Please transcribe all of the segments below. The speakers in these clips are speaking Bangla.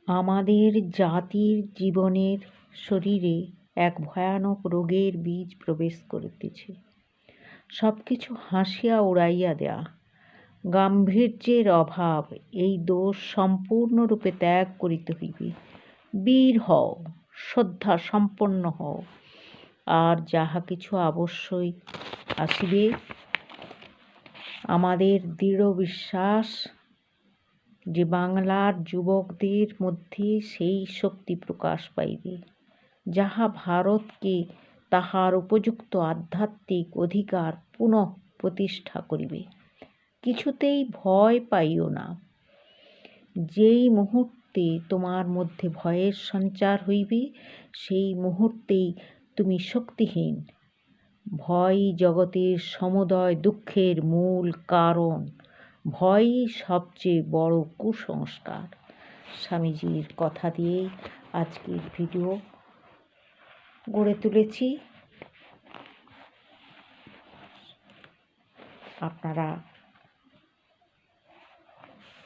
আমাদের জাতির জীবনের শরীরে এক ভয়ানক রোগের বীজ প্রবেশ করিতেছে। সব কিছু হাসিয়া উড়াইয়া দেয়া, গাম্ভীর্যের অভাব, এই দোষ সম্পূর্ণরূপে ত্যাগ করিতে হইবে। বীর হও, শ্রদ্ধা সম্পন্ন হও, আর যাহা কিছু অবশ্যই আসিবে, আমাদের দৃঢ় বিশ্বাস যে বাংলার যুবকদের মধ্যে সেই শক্তি প্রকাশ পাইবে, যাহা ভারতকে তাহার উপযুক্ত আধ্যাত্মিক অধিকার পুনঃ প্রতিষ্ঠা করিবে। কিছুতেই ভয় পাইও না। যেই মুহূর্তে তোমার মধ্যে ভয়ের সঞ্চার হইবে, সেই মুহূর্তেই তুমি শক্তিহীন। ভয়ই জগতের সমুদয় দুঃখের মূল কারণ। ভয়ই সবচেয়ে বড় কুসংস্কার। স্বামীজির কথা দিয়েই আজকের ভিডিও গড়ে তুলেছি। আপনারা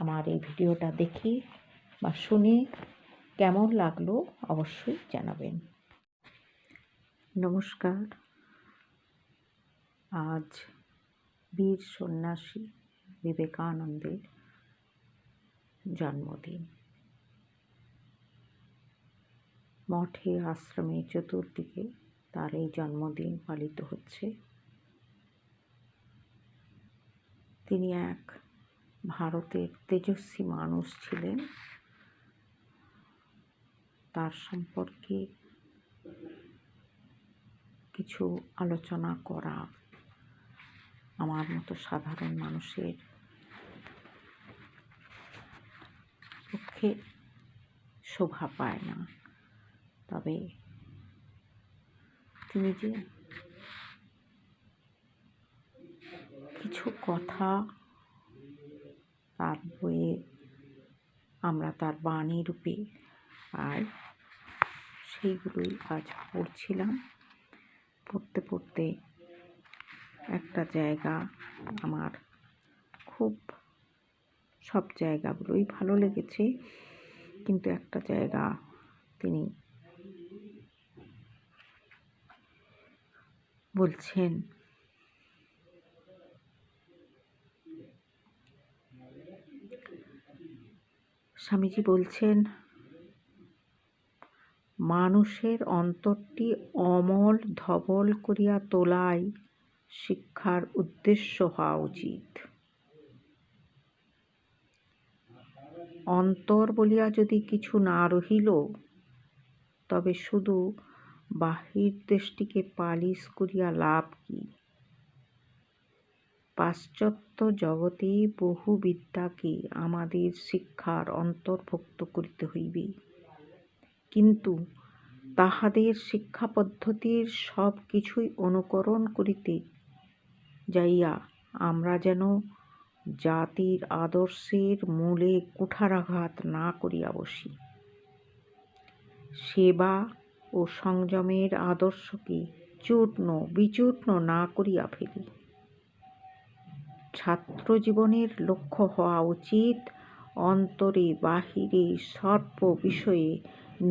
আমার এই ভিডিওটা দেখে বা শুনে কেমন লাগলো অবশ্যই জানাবেন। নমস্কার। আজ বীর সন্ন্যাসী বিবেকানন্দের জন্মদিন। মঠে আশ্রমে চতুর্দিকে তার এই জন্মদিন পালিত হচ্ছে। তিনি এক ভারতের তেজস্বী মানুষ ছিলেন। তার সম্পর্কে কিছু আলোচনা করা আমার মতো সাধারণ মানুষের পক্ষে শোভা পায় না। তবে তিনি যে কিছু কথা তার বইয়ে আমরা তার বাণী রূপে পাই, সেইগুলোই আজ পড়ছিলাম। পড়তে পড়তে একটা জায়গা আমার খুব, সব জায়গাগুলোই ভালো লেগেছে, কিন্তু একটা জায়গা তিনি বলছেন, স্বামীজি বলছেন, মানুষের অন্তরটি অমল ধবল করিয়া তোলাই শিক্ষার উদ্দেশ্য হওয়া উচিত। অন্তর বলিয়া যদি কিছু না রহিল, তবে শুধু বাহির দেশটিকে পালিশ করিয়া লাভ কি? পাশ্চাত্য জগতে বহু বিদ্যাকে আমাদের শিক্ষার অন্তর্ভুক্ত করিতে হইবে, কিন্তু তাহাদের শিক্ষা পদ্ধতির সব কিছুই অনুকরণ করিতে যাইয়া আমরা যেন জাতির আদর্শের মূলে কুঠারাঘাত না করিয়া বসি, সেবা ও সংযমের আদর্শকে চূর্ণ বিচূর্ণ না করিয়া ফেলি। ছাত্র জীবনের লক্ষ্য হওয়া উচিত অন্তরে বাহিরে সর্ব বিষয়ে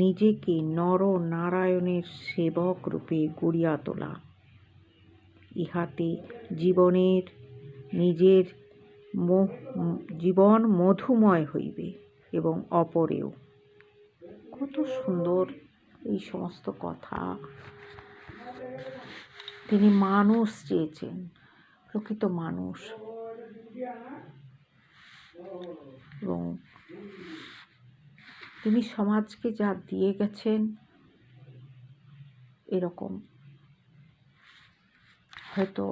নিজেকে নর নারায়ণের সেবক রূপে গড়িয়া তোলা। ইহাতে নিজের জীবন মধুময় হইবে এবং অপরেও। কত সুন্দর এই সমস্ত কথা। তিনি মানুষ চেয়েছেন, প্রকৃত মানুষ, এবং তিনি সমাজকে যা দিয়ে গেছেন, এরকম হয়তো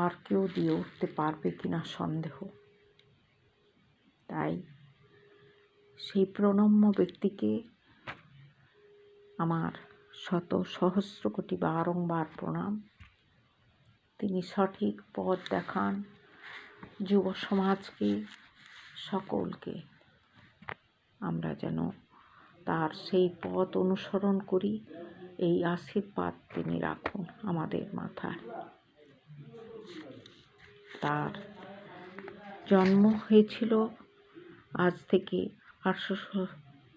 আর কেউ দিয়ে উঠতে পারবে কিনা সন্দেহ। তাই সেই প্রণম্য ব্যক্তিকে আমার শত সহস্র কোটি বারংবার প্রণাম। তিনি সঠিক পথ দেখান যুব সমাজকে, সকলকে। আমরা যেন তার সেই পথ অনুসরণ করি, এই আশীর্বাদ তিনি রাখুন আমাদের মাথায়। তার জন্ম হয়েছিল আজ থেকে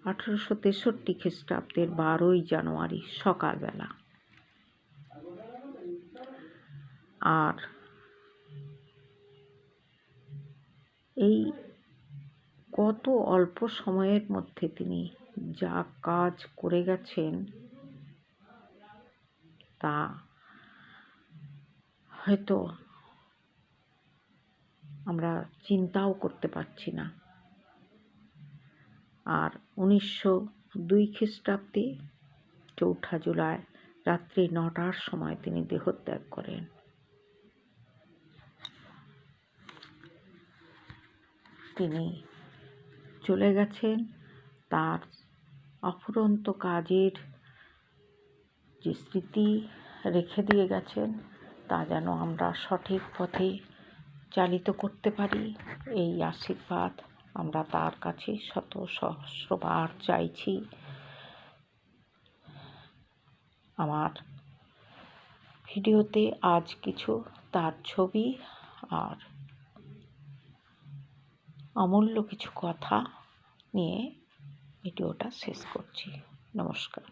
1863 খ্রিস্টাব্দের 12ই জানুয়ারি সকালবেলা। আর এই কত অল্প সময়ের মধ্যে তিনি যা কাজ করে গেছেন তা হয়তো আমরা চিন্তাও করতে পারছি না। আর 1902 খ্রিস্টাব্দে 4 জুলাই রাত্রি 9টার সময় তিনি দেহত্যাগ করেন। তিনি চলে গেছেন তার অফুরন্ত কাজের যে স্মৃতি রেখে দিয়ে গেছেন তা যেন আমরা সঠিক পথে চালিত করতে পারি, এই আশীর্বাদ আমরা তার কাছে শত সহস্রবার চাইছি। আমার ভিডিওতে আজ কিছু তার ছবি আর অমূল্য কিছু কথা নিয়ে ভিডিওটা শেষ করছি। নমস্কার।